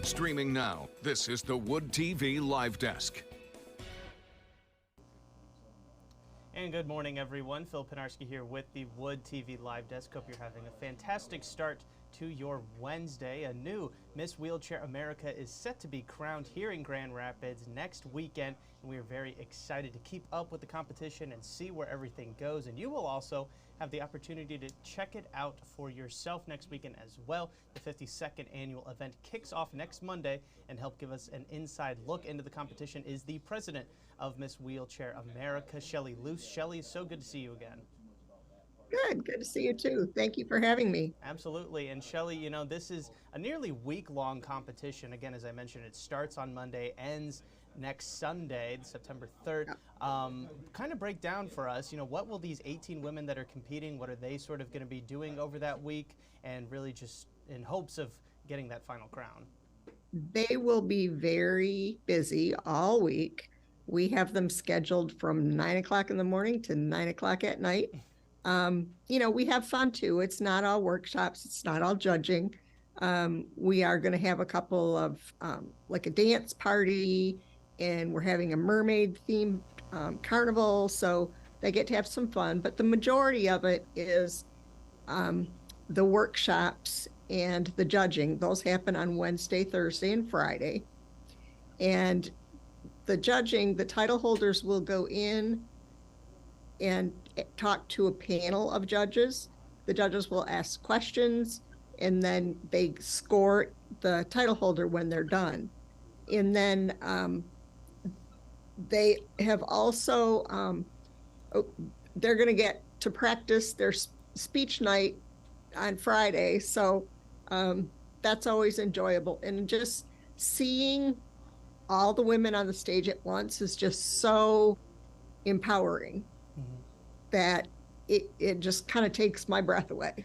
Streaming now, this is the Wood TV Live Desk. And good morning, everyone. Phil Pinarski here with the Wood TV Live Desk. Hope you're having a fantastic start to your Wednesday. A new Miss Wheelchair America is set to be crowned here in Grand Rapids next weekend, and we are very excited to keep up with the competition and see where everything goes. And you will also have the opportunity to check it out for yourself next weekend as well. The 52nd annual event kicks off next Monday, and help give us an inside look into the competition is the president of Miss Wheelchair America, Shelly Luce. Shelly, so good to see you again. Good to see you too. Thank you for having me. Absolutely. And Shelly, you know, this is a nearly week-long competition. Again, as I mentioned, it starts on Monday, ends next Sunday, September 3rd. Kind of break down for us, you know, what will these 18 women that are competing, what are they sort of going to be doing over that week, and really just in hopes of getting that final crown? They will be very busy all week. We have them scheduled from 9 o'clock in the morning to 9 o'clock at night. You know, we have fun too. It's not all workshops. It's not all judging. We are going to have a couple of like a dance party, and we're having a mermaid themed carnival. So they get to have some fun. But the majority of it is the workshops and the judging. Those happen on Wednesday, Thursday, and Friday. And the judging, the title holders will go in and talk to a panel of judges. The judges will ask questions, and then they score the title holder when they're done. And then they have also, they're going to get to practice their speech night on Friday. So that's always enjoyable. And just seeing all the women on the stage at once is just so empowering. That it just kind of takes my breath away.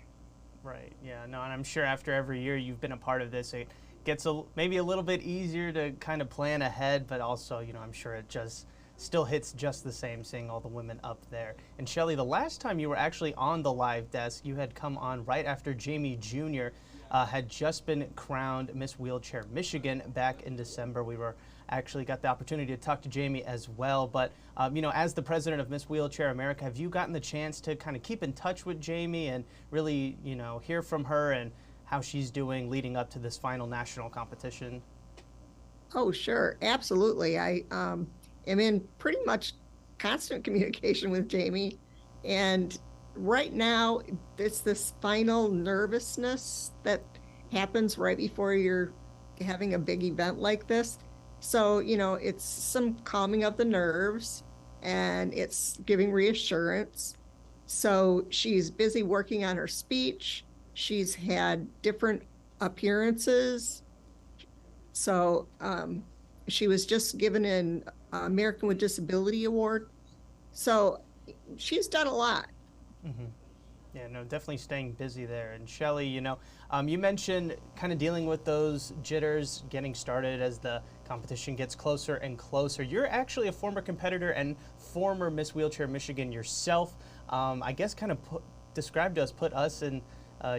Right, yeah, no, and I'm sure after every year you've been a part of this, it gets maybe a little bit easier to kind of plan ahead, but also, you know, I'm sure it just still hits just the same seeing all the women up there. And Shelly, the last time you were actually on the live desk, you had come on right after Jamie Jr. Had just been crowned Miss Wheelchair Michigan back in December. We were actually got the opportunity to talk to Jamie as well. But, you know, as the president of Miss Wheelchair America, have you gotten the chance to kind of keep in touch with Jamie and really, you know, hear from her and how she's doing leading up to this final national competition? Oh, sure. Absolutely. I am in pretty much constant communication with Jamie. And right now, it's this final nervousness that happens right before you're having a big event like this. So, you know, it's some calming of the nerves, and it's giving reassurance. So she's busy working on her speech. She's had different appearances. So she was just given an American with Disability Award. So she's done a lot. Mm-hmm. Yeah, no, definitely staying busy there. And Shelly, you know, you mentioned kind of dealing with those jitters getting started as the competition gets closer and closer. You're actually a former competitor and former Miss Wheelchair Michigan yourself. I guess kind of describe to us, put us in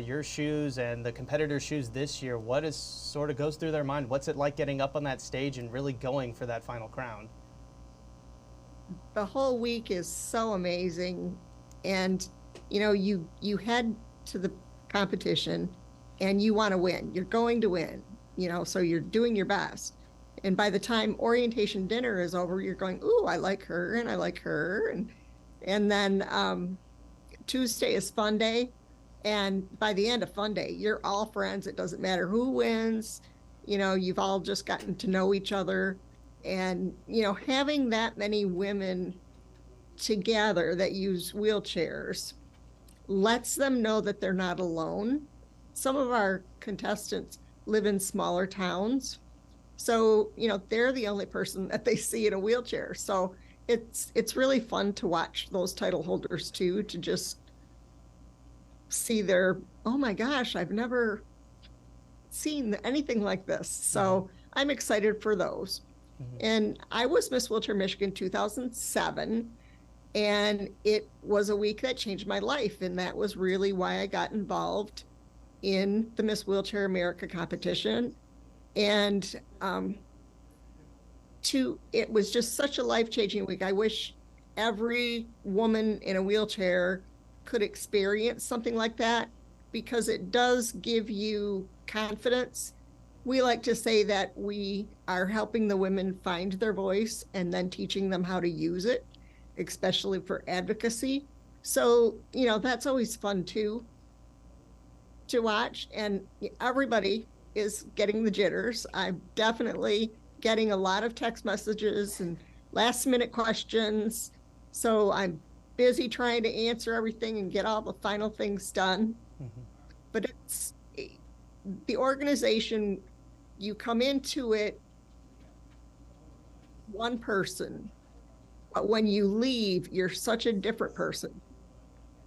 your shoes and the competitors' shoes this year. What is sort of goes through their mind? What's it like getting up on that stage and really going for that final crown? The whole week is so amazing. And you know, you head to the competition and you want to win. You're going to win, you know, so you're doing your best. And by the time orientation dinner is over, you're going, ooh, I like her and I like her. And then Tuesday is fun day. And by the end of fun day, you're all friends. It doesn't matter who wins. You know, you've all just gotten to know each other. And, you know, having that many women together that use wheelchairs lets them know that they're not alone. Some of our contestants live in smaller towns. So, you know, they're the only person that they see in a wheelchair. So it's really fun to watch those title holders too, to just see their, oh my gosh, I've never seen anything like this. So I'm excited for those. And I was Miss Wheelchair Michigan 2007. And it was a week that changed my life. And that was really why I got involved in the Miss Wheelchair America competition. And it was just such a life-changing week. I wish every woman in a wheelchair could experience something like that, because it does give you confidence. We like to say that we are helping the women find their voice and then teaching them how to use it, especially for advocacy. So, that's always fun too to watch. And everybody is getting the jitters. I'm definitely getting a lot of text messages and last minute questions. So I'm busy trying to answer everything and get all the final things done. Mm-hmm. But it's the organization, you come into it one person, but when you leave, you're such a different person.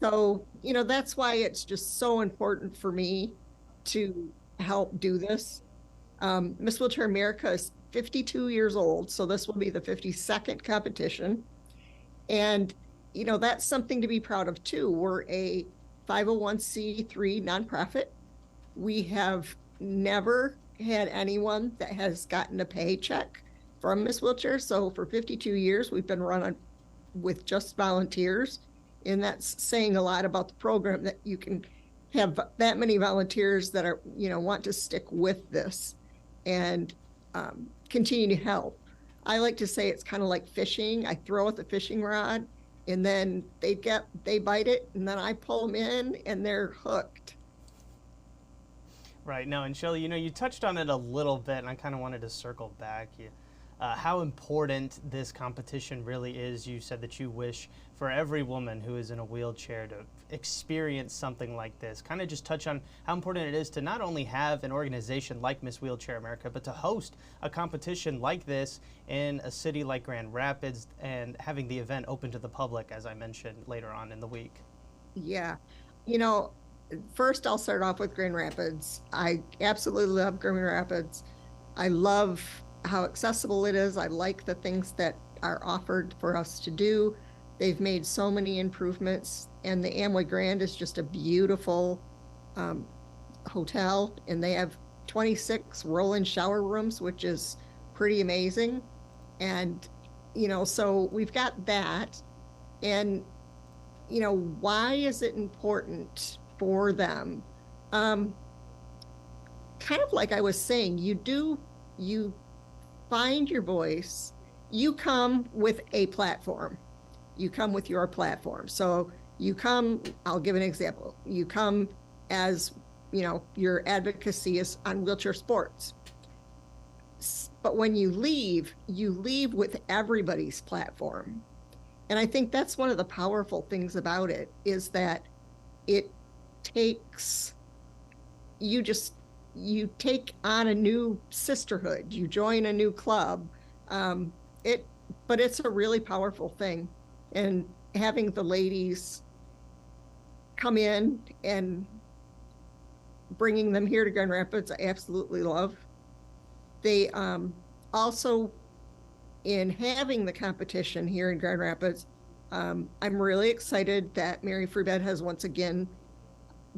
So, that's why it's just so important for me to help do this. Miss Wheelchair America is 52 years old, so this will be the 52nd competition. And, that's something to be proud of too. We're a 501c3 nonprofit. We have never had anyone that has gotten a paycheck from Miss Wheelchair. So for 52 years, we've been running with just volunteers. And that's saying a lot about the program, that you can have that many volunteers that are, want to stick with this and continue to help. I like to say it's kind of like fishing. I throw out the fishing rod and then they bite it, and then I pull them in and they're hooked. Right. Now, and Shelly, you touched on it a little bit, and I kind of wanted to circle back. How important this competition really is. You said that you wish for every woman who is in a wheelchair to experience something like this. Kind of just touch on how important it is to not only have an organization like Miss Wheelchair America, but to host a competition like this in a city like Grand Rapids and having the event open to the public, as I mentioned later on in the week. Yeah. First I'll start off with Grand Rapids. I absolutely love Grand Rapids. I love how accessible it is. I like the things that are offered for us to do. They've made so many improvements, and the Amway Grand is just a beautiful hotel, and they have 26 roll-in shower rooms, which is pretty amazing. And, so we've got that. And, why is it important for them? Kind of like I was saying, you find your voice. You come with a platform. You come with your platform. So I'll give an example. You come as, your advocacy is on wheelchair sports. But when you leave with everybody's platform. And I think that's one of the powerful things about it, is that it takes, you take on a new sisterhood, you join a new club. But it's a really powerful thing. And having the ladies come in and bringing them here to Grand Rapids, I absolutely love. They also, in having the competition here in Grand Rapids, I'm really excited that Mary Free Bed has once again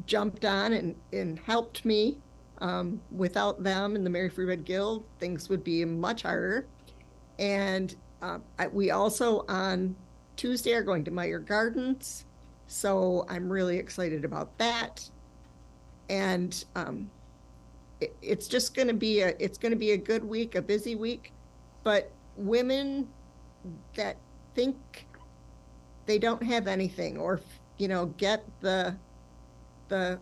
jumped on and helped me. Without them and the Mary Free Bed Guild, things would be much harder. And we also on Tuesday are going to Meyer Gardens, so I'm really excited about that. And it's just going to be a good week, a busy week. But women that think they don't have anything, or get the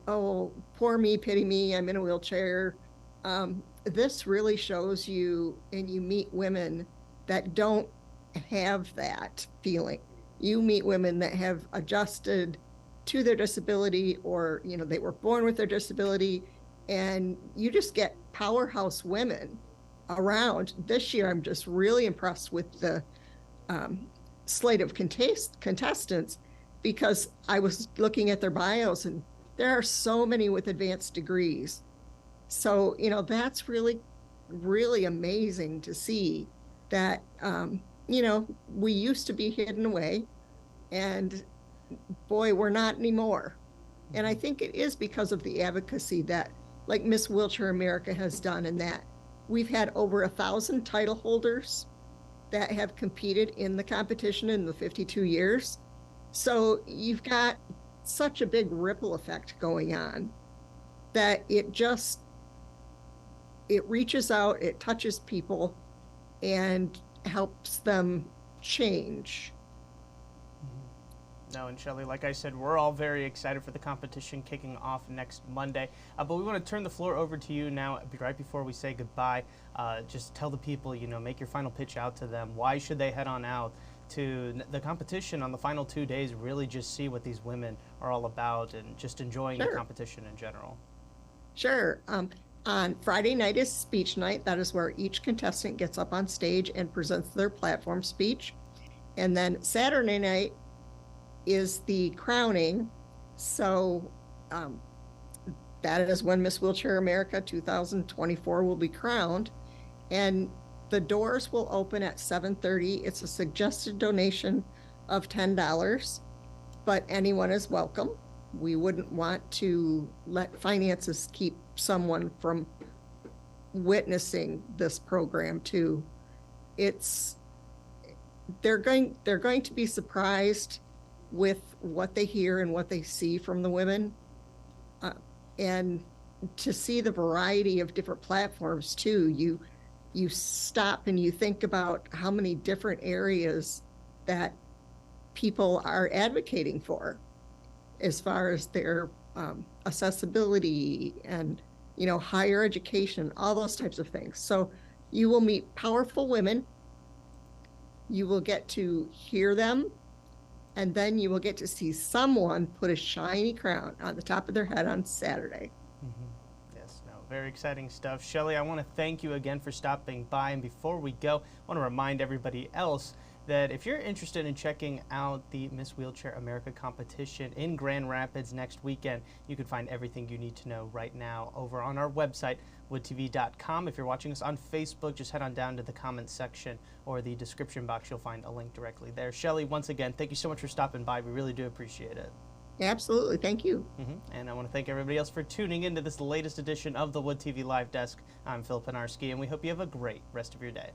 oh, poor me, pity me, I'm in a wheelchair. This really shows you, and you meet women that don't have that feeling. You meet women that have adjusted to their disability, or they were born with their disability, and you just get powerhouse women around. This year, I'm just really impressed with the slate of contestants, because I was looking at their bios, and there are so many with advanced degrees. So, that's really, really amazing to see that, we used to be hidden away, and boy, we're not anymore. And I think it is because of the advocacy that, like Miss Wheelchair America has done, and that We've had over 1,000 title holders that have competed in the competition in the 52 years. So you've got such a big ripple effect going on that it reaches out, it touches people, and helps them change. No, and Shelley, like I said, we're all very excited for the competition kicking off next Monday. But we want to turn the floor over to you now, right before we say goodbye. Just tell the people, make your final pitch out to them. Why should they head on out to the competition on the final 2 days, really just see what these women are all about and just enjoying the competition in general? Sure. On Friday night is speech night. That is where each contestant gets up on stage and presents their platform speech. And then Saturday night is the crowning. So that is when Miss Wheelchair America 2024 will be crowned. And the doors will open at 7:30. It's a suggested donation of $10, but anyone is welcome. We wouldn't want to let finances keep someone from witnessing this program too. They're going to be surprised with what they hear and what they see from the women, and to see the variety of different platforms too. You stop and you think about how many different areas that people are advocating for as far as their accessibility and higher education, all those types of things. So you will meet powerful women, you will get to hear them, and then you will get to see someone put a shiny crown on the top of their head on Saturday. Yes, no, very exciting stuff. Shelley, I want to thank you again for stopping by. And before we go, I want to remind everybody else that if you're interested in checking out the Miss Wheelchair America competition in Grand Rapids next weekend, you can find everything you need to know right now over on our website, woodtv.com. If you're watching us on Facebook, just head on down to the comments section or the description box. You'll find a link directly there. Shelley, once again, thank you so much for stopping by. We really do appreciate it. Absolutely. Thank you. And I want to thank everybody else for tuning into this latest edition of the Wood TV Live Desk. I'm Phil Penarski, and we hope you have a great rest of your day.